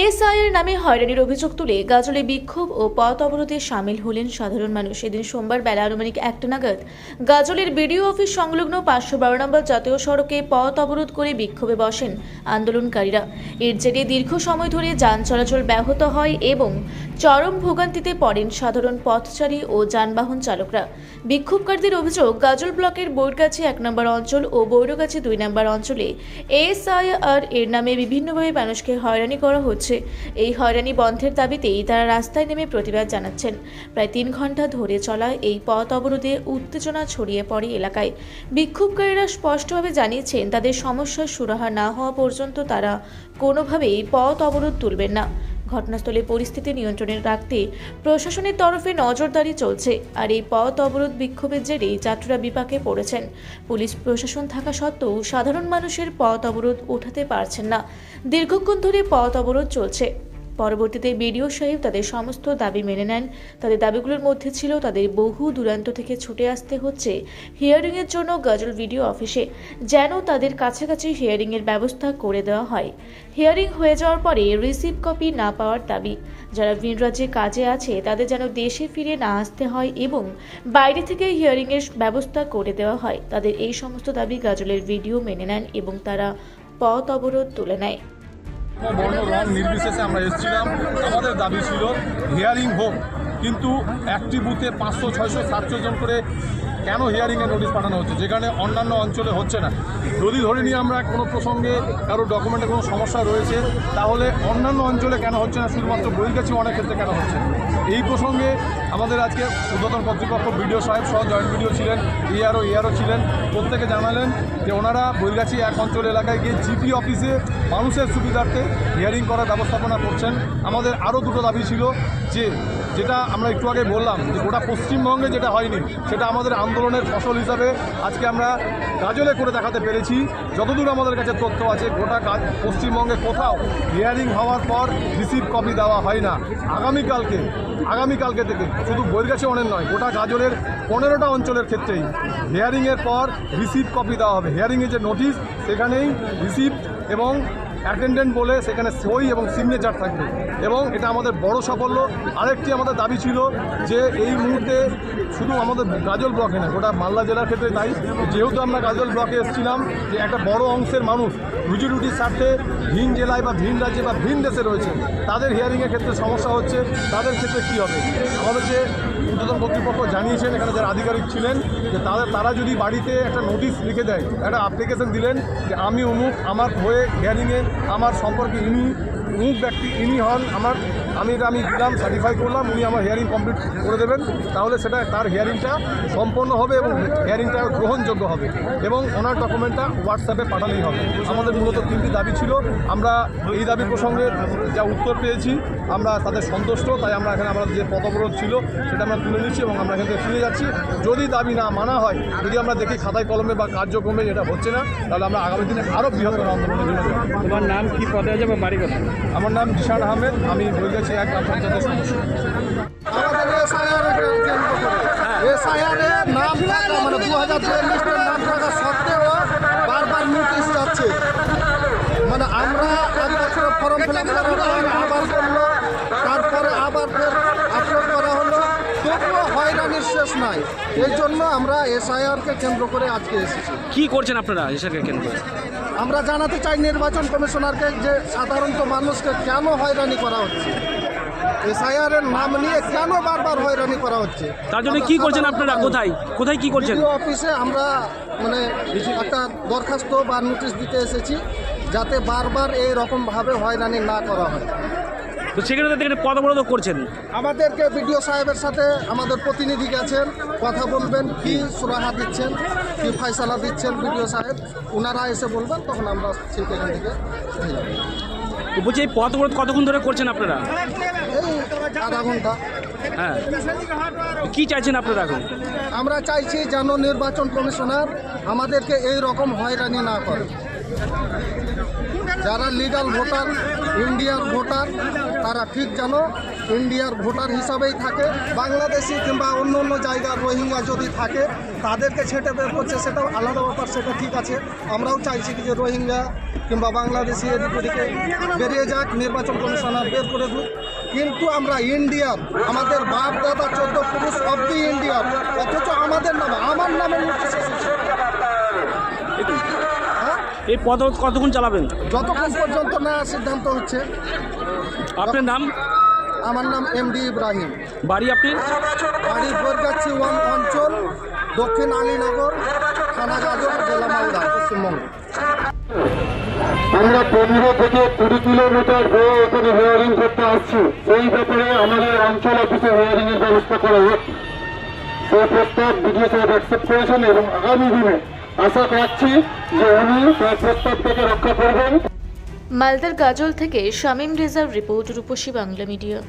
এসআইয়ের নামে হয়রানির অভিযোগ তুলে গাজলে বিক্ষোভ ও পথ অবরোধে সামিল হলেন সাধারণ মানুষ। এদিন সোমবার বেলা আনুমানিক 1টা নাগাদ গাজলের বিডিও অফিস সংলগ্ন 512 নম্বর জাতীয় সড়কে পথ অবরোধ করে বিক্ষোভে বসেন আন্দোলনকারীরা। এর জেরে দীর্ঘ সময় ধরে যান চলাচল ব্যাহত হয় এবং চরম ভোগান্তিতে পড়েন সাধারণ পথচারী ও যানবাহন চালকরা। বিক্ষোভকারীদের অভিযোগ, গাজল ব্লকের বৈরগাছি 1 নম্বর অঞ্চল ও বৈরগাছি 2 নম্বর অঞ্চলে এসআইআর এর নামে বিভিন্নভাবে মানুষকে হয়রানি করা হচ্ছে। এই হয়রানি বন্ধের দাবিতেই তারা রাস্তায় নেমে প্রতিবাদ জানাচ্ছেন। প্রায় 3 ঘন্টা ধরে চলা এই পথ অবরোধে উত্তেজনা ছড়িয়ে পড়ে এলাকায়। বিক্ষোভকারীরা স্পষ্টভাবে জানিয়েছেন তাদের সমস্যার সুরাহা না হওয়া পর্যন্ত তারা কোনোভাবেই পথ অবরোধ তুলবেন না। ঘটনাস্থলে পরিস্থিতি নিয়ন্ত্রণে রাখতে প্রশাসনের তরফে নজরদারি চলছে। আর এই পথ অবরোধ বিক্ষোভের জেরে যাত্রীরা বিপাকে পড়েছেন। পুলিশ প্রশাসন থাকা সত্ত্বেও সাধারণ মানুষের পথ অবরোধ ওঠাতে পারছেন না। দীর্ঘক্ষণ ধরে পথ অবরোধ চলছে। পরবর্তীতে বিডিও সাহেব তাদের সমস্ত দাবি মেনে নেন। তাদের দাবিগুলোর মধ্যে ছিল তাদের বহু দূরান্ত থেকে ছুটে আসতে হচ্ছে হিয়ারিংয়ের জন্য গাজল বিডিও অফিসে, যেন তাদের কাছাকাছি হিয়ারিংয়ের ব্যবস্থা করে দেওয়া হয়। হিয়ারিং হয়ে যাওয়ার পরে রিসিভ কপি না পাওয়ার দাবি। যারা ভিন রাজ্যে কাজে আছে তাদের যেন দেশে ফিরে না আসতে হয় এবং বাইরে থেকে হিয়ারিংয়ের ব্যবস্থা করে দেওয়া হয়। তাদের এই সমস্ত দাবি গাজলের ভিডিও মেনে নেন এবং তারা পথ অবরোধ তুলে নেয়। বর্ণ রং নির্বিশেষে আমরা এসেছিলাম। আমাদের দাবি ছিল হিয়ারিং হোক, কিন্তু একটি বুথে 500, 600, 700 জন করে কেন হিয়ারিংয়ের নোটিশ পাঠানো হচ্ছে, যেখানে অন্যান্য অঞ্চলে হচ্ছে না? যদি ধরে নিয়ে আমরা কোনো প্রসঙ্গে কারো ডকুমেন্টে কোনো সমস্যা রয়েছে, তাহলে অন্যান্য অঞ্চলে কেন হচ্ছে না, শুধুমাত্র বৈরগাছি অনেক ক্ষেত্রে কেন হচ্ছে? এই প্রসঙ্গে আমাদের আজকে ঊর্ধ্বতন কর্তৃপক্ষ বিডিও সাহেব সহ জয়েন্ট বিডিও ছিলেন, এআরও ছিলেন, প্রত্যেকে জানালেন যে ওনারা বৈরগাছি 1 অঞ্চল এলাকায় গিয়ে জিপি অফিসে মানুষের সুবিধার্থে হিয়ারিং করার ব্যবস্থাপনা করছেন। আমাদের আরও 2টো দাবি ছিল, যেটা আমরা একটু আগে বললাম যে গোটা পশ্চিমবঙ্গে যেটা হয়নি, সেটা আমাদের আন্দোলনের ফসল হিসাবে আজকে আমরা গাজলে করে দেখাতে পেরেছি। যতদূর আমাদের কাছে তথ্য আছে, গোটা পশ্চিমবঙ্গে কোথাও হিয়ারিং হওয়ার পর রিসিভ কপি দেওয়া হয় না। আগামীকালকে থেকে শুধু বৈরগাছি অনেক নয়, গোটা গাজলের 15টা অঞ্চলের ক্ষেত্রেই হিয়ারিংয়ের পর রিসিভ কপি দেওয়া হবে। হিয়ারিংয়ের যে নোটিশ, সেখানেই রিসিভ এবং অ্যাটেন্ডেন্ট বলে সেখানে সই এবং সিগনেচার থাকবে, এবং এটা আমাদের বড় সাফল্য। আরেকটি আমাদের দাবি ছিল যে এই মুহূর্তে শুধু আমাদের গাজল ব্লকে না, গোটা মালদা জেলার ক্ষেত্রে তাই, যেহেতু আমরা গাজল ব্লকে এসেছিলাম, যে একটা বড় অংশের মানুষ রুজি রুটির স্বার্থে ভিন জেলায় বা ভিন রাজ্যে বা ভিন দেশে রয়েছে, তাদের হিয়ারিংয়ের ক্ষেত্রে সমস্যা হচ্ছে। তাদের ক্ষেত্রে কী হবে? আমাদের যে ঊর্ধ্বতন কর্তৃপক্ষ জানিয়েছেন, এখানে যারা আধিকারিক ছিলেন, যে তারা যদি বাড়িতে একটা নোটিশ লিখে দেয়, একটা অ্যাপ্লিকেশন দিলেন যে আমি অমুক, আমার হয়ে হিয়ারিংয়ে আমার সম্পর্কে অমুক ব্যক্তি ইনি হন, আমি দিলাম, সার্টিফাই করলাম, উনি আমার হিয়ারিং কমপ্লিট করে দেবেন, তাহলে সেটা তার হিয়ারিংটা সম্পন্ন হবে এবং হিয়ারিংটা গ্রহণযোগ্য হবে এবং ওনার ডকুমেন্টটা হোয়াটসঅ্যাপে পাঠালেই হবে। আমাদের মূলত 3টি দাবি ছিল। আমরা এই দাবি প্রসঙ্গে যা উত্তর পেয়েছি, আমরা তাদের সন্তুষ্ট। তাই আমরা এখানে আমাদের যে পথ অবরোধ ছিল সেটা আমরা তুলে নিচ্ছি এবং আমরা এখান থেকে ফিরে যাচ্ছি। যদি দাবি না মানা হয়, যদি আমরা দেখি খাতায় কলমে বা কার্যক্রমে এটা হচ্ছে না, তাহলে আমরা আগামী দিনে আরও বৃহত্তর আন্দোলনের জন্য যাব। তোমার নাম কি, পদে আছে বা বাড়ি কথা? আমার নাম জিশান আহমেদ, আমি বৈরগাছি 1 গ্রাম পঞ্চায়েতের সদস্য। আমাদের এসআইআরের নাম থাকা, মানে 2002 লিস্টের নাম থাকা সত্ত্বেও বারবার নোটিশ যাচ্ছে। মানে আমরা একবার ফর্ম ফিল আপ করা হলো, আবার করলো, তারপরে আবার ফের আপলোড করা হলো, তবুও হয়রানির শেষ নাই। এই জন্য আমরা এসআইআরকে কেন্দ্র করে আজকে এসেছি। কি করছেন আপনারা এসআইআরকে কেন্দ্র করে? আমরা জানাতে চাই নির্বাচন কমিশনারকে যে সাধারণত মানুষকে কেন হয়রানি করা হচ্ছে, এসআইআরের নাম নিয়ে কেন বারবার হয়রানি করা হচ্ছে। তার জন্য কি করছেন আপনারা? কোথায় কি করছেন? বিডিও অফিসে আমরা মানে একটা দরখাস্ত বা নোটিশ দিতে এসেছি, যাতে বারবার এই রকমভাবে হয়রানি না করা হয়। তো সেখানে এখানে পথ অবরোধ করছেন। আমাদেরকে বিডিও সাহেবের সাথে আমাদের প্রতিনিধি গেছেন, কথা বলবেন, কি সুরাহা দিচ্ছেন, কি ফয়সালা দিচ্ছেন বিডিও সাহেব, ওনারা এসে বলবেন, তখন আমরা সেখান থেকে বলছি এই পথ অবরোধ কতক্ষণ ধরে করছেন আপনারা? এই আধা ঘন্টা। হ্যাঁ, কি চাইছেন আপনারা এখন? আমরা চাইছি যেন নির্বাচন কমিশনার আমাদেরকে এই রকম হয়রানি না করে। যারা লিগাল ভোটার, ইন্ডিয়ান ভোটার, তারা ঠিক যেন ইন্ডিয়ার ভোটার হিসাবেই থাকে। বাংলাদেশি কিংবা অন্য অন্য জায়গার রোহিঙ্গা যদি থাকে তাদেরকে ছেটে বের করছে, সেটাও আলাদা ব্যাপার, সেটা ঠিক আছে। আমরাও চাইছি কি যে রোহিঙ্গা কিংবা বাংলাদেশি এদিক ওদিকে বেরিয়ে যাক, নির্বাচন কমিশনার বের করে দিক। কিন্তু আমরা ইন্ডিয়ার, আমাদের বাপ দাদা 14 পুরুষ অব্দি ইন্ডিয়ার, অথচ আমাদের নামে, আমার নামে নোটিশ এসেছে। হ্যাঁ, এই পথ অবরোধ কতক্ষণ চালাবেন? যতক্ষণ পর্যন্ত না সিদ্ধান্ত হচ্ছে। আপনার নাম? আমার নাম MD ইব্রাহিম, বাড়ি আপনার? বাড়ি বরগাছি 1 অঞ্চল, দক্ষিণ আলীনগর, থানা গাজর, জেলা মালদা, পশ্চিমবঙ্গ। আমরা 15 থেকে 20 কিলোমিটার হয়ে এখানে হিয়ারিং করতে আসছি। সেই ব্যাপারে আমাদের অঞ্চল অফিসে হিয়ারিং এর ব্যবস্থা করা হচ্ছে। সেই প্রস্তাব বিডিও সাহেব অ্যাকসেপ্ট করেছেন এবং আগামী দিনে আশা রাখছি যে উনি সেই প্রস্তাবটাকে রক্ষা করবেন। মালদার গাজল থেকে শামীম রেজার রিপোর্ট, রূপসী বাংলা মিডিয়া।